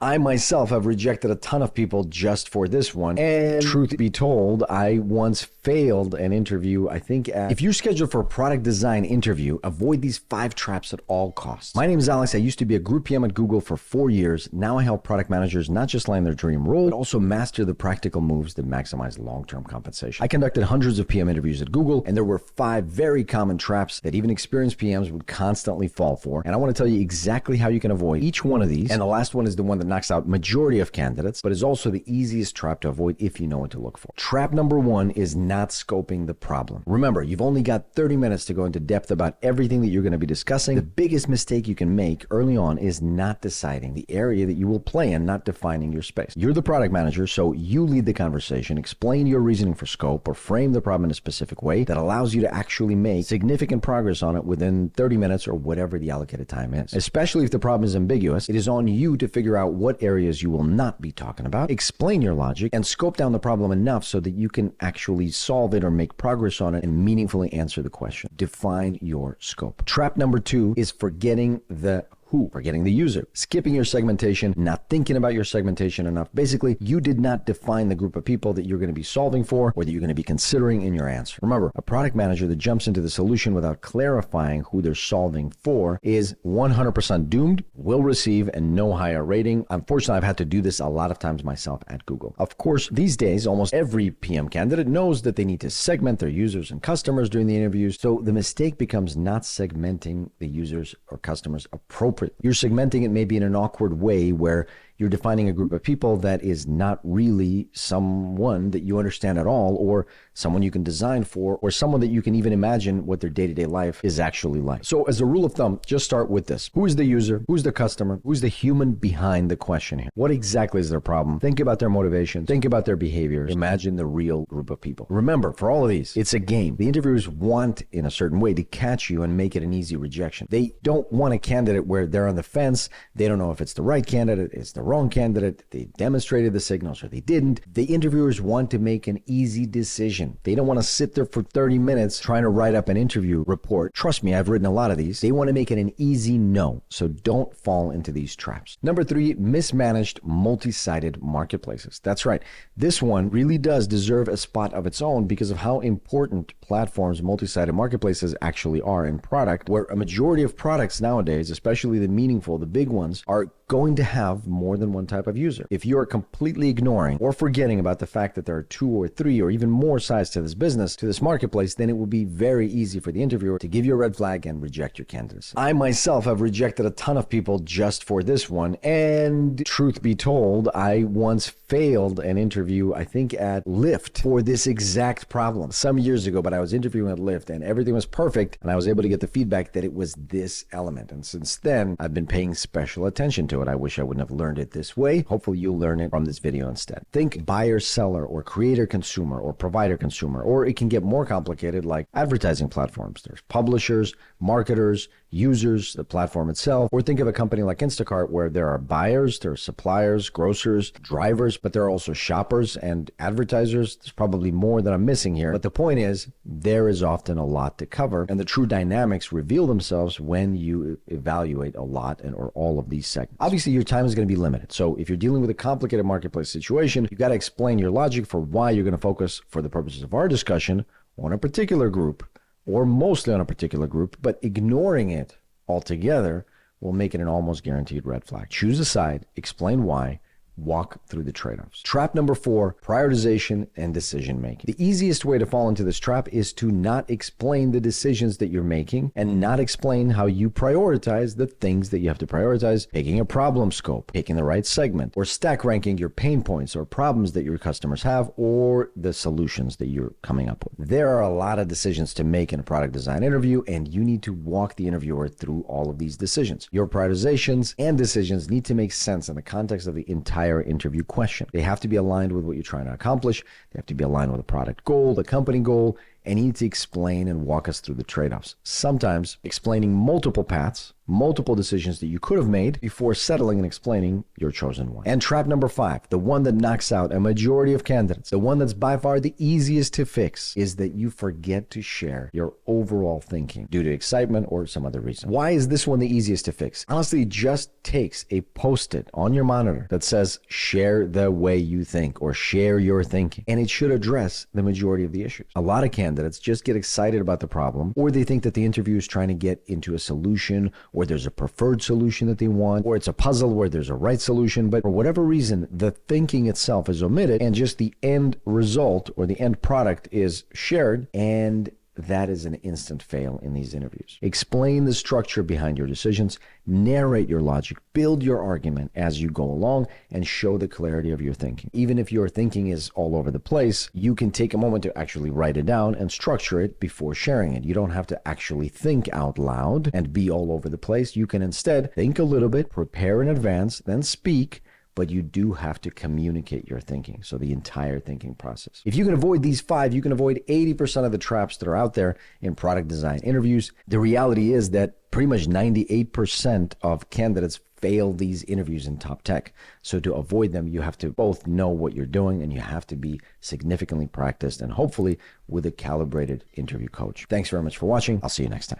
I myself have rejected a ton of people just for this one. And truth be told, I once failed an interview, if you're scheduled for a product design interview, avoid these 5 traps at all costs. My name is Alex. I used to be a group PM at Google for 4 years. Now I help product managers not just land their dream role, but also master the practical moves that maximize long-term compensation. I conducted hundreds of PM interviews at Google, and there were 5 very common traps that even experienced PMs would constantly fall for. And I want to tell you exactly how you can avoid each one of these. And the last one is the one that knocks out majority of candidates, but is also the easiest trap to avoid if you know what to look for. Trap number 1 is not scoping the problem. Remember, you've only got 30 minutes to go into depth about everything that you're going to be discussing. The biggest mistake you can make early on is not deciding the area that you will play in, not defining your space. You're the product manager, so you lead the conversation, explain your reasoning for scope, or frame the problem in a specific way that allows you to actually make significant progress on it within 30 minutes or whatever the allocated time is. Especially if the problem is ambiguous, it is on you to figure out what areas you will not be talking about, explain your logic, and scope down the problem enough so that you can actually solve it or make progress on it and meaningfully answer the question. Define your scope. Trap number 2 is forgetting the forgetting the user, skipping your segmentation, not thinking about your segmentation enough. Basically, you did not define the group of people that you're going to be solving for or that you're going to be considering in your answer. Remember, a product manager that jumps into the solution without clarifying who they're solving for is 100% doomed, will receive a no higher rating. Unfortunately, I've had to do this a lot of times myself at Google. Of course, these days, almost every PM candidate knows that they need to segment their users and customers during the interviews, so the mistake becomes not segmenting the users or customers appropriately. You're segmenting it maybe in an awkward way where you're defining a group of people that is not really someone that you understand at all, or someone you can design for, or someone that you can even imagine what their day-to-day life is actually like. So as a rule of thumb, just start with this. Who is the user? Who's the customer? Who's the human behind the question here? What exactly is their problem? Think about their motivations. Think about their behaviors. Imagine the real group of people. Remember, for all of these, it's a game. The interviewers want, in a certain way, to catch you and make it an easy rejection. They don't want a candidate where they're on the fence. They don't know if it's the right candidate, it's the wrong candidate, they demonstrated the signals or they didn't. The interviewers want to make an easy decision. They don't want to sit there for 30 minutes trying to write up an interview report. Trust me, I've written a lot of these. They want to make it an easy no. So don't fall into these traps. Number 3, mismanaged multi-sided marketplaces. That's right. This one really does deserve a spot of its own because of how important platforms, multi-sided marketplaces actually are in product, where a majority of products nowadays, especially the meaningful, the big ones, are going to have more than one type of user. If you are completely ignoring or forgetting about the fact that there are 2 or 3 or even more sides to this business, to this marketplace, then it will be very easy for the interviewer to give you a red flag and reject your candidacy. I myself have rejected a ton of people just for this one. And truth be told, I once failed an interview, at Lyft for this exact problem some years ago, but I was interviewing at Lyft and everything was perfect. And I was able to get the feedback that it was this element. And since then, I've been paying special attention to it. I wish I wouldn't have learned it this way. Hopefully you'll learn it from this video instead. Think buyer seller or creator consumer or provider consumer, or it can get more complicated like advertising platforms. There's publishers, marketers, users, the platform itself, or think of a company like Instacart where there are buyers, there are suppliers, grocers, drivers, but there are also shoppers and advertisers. There's probably more that I'm missing here. But the point is, there is often a lot to cover, and the true dynamics reveal themselves when you evaluate a lot or all of these segments. Obviously, your time is going to be limited. So if you're dealing with a complicated marketplace situation, you've got to explain your logic for why you're going to focus, for the purposes of our discussion, on a particular group, or mostly on a particular group, but ignoring it altogether will make it an almost guaranteed red flag. Choose a side, explain why, walk through the trade-offs. Trap number 4, prioritization and decision making. The easiest way to fall into this trap is to not explain the decisions that you're making and not explain how you prioritize the things that you have to prioritize, picking a problem scope, picking the right segment, or stack ranking your pain points or problems that your customers have or the solutions that you're coming up with. There are a lot of decisions to make in a product design interview, and you need to walk the interviewer through all of these decisions. Your prioritizations and decisions need to make sense in the context of the entire interview question. They have to be aligned with what you're trying to accomplish. They have to be aligned with a product goal, the company goal, and you need to explain and walk us through the trade-offs. Sometimes explaining multiple paths, multiple decisions that you could have made before settling and explaining your chosen one. And trap number 5, the one that knocks out a majority of candidates, the one that's by far the easiest to fix, is that you forget to share your overall thinking due to excitement or some other reason. Why is this one the easiest to fix? Honestly, it just takes a post-it on your monitor that says, share the way you think, or share your thinking, and it should address the majority of the issues. A lot of candidates just get excited about the problem, or they think that the interview is trying to get into a solution, or there's a preferred solution that they want, or it's a puzzle where there's a right solution, but for whatever reason, the thinking itself is omitted, and just the end result or the end product is shared, and that is an instant fail in these interviews. Explain the structure behind your decisions, narrate your logic, build your argument as you go along, and show the clarity of your thinking. Even if your thinking is all over the place, you can take a moment to actually write it down and structure it before sharing it. You don't have to actually think out loud and be all over the place. You can instead think a little bit, prepare in advance, then speak, but you do have to communicate your thinking. So the entire thinking process. If you can avoid these 5, you can avoid 80% of the traps that are out there in product design interviews. The reality is that pretty much 98% of candidates fail these interviews in top tech. So to avoid them, you have to both know what you're doing, and you have to be significantly practiced, and hopefully with a calibrated interview coach. Thanks very much for watching. I'll see you next time.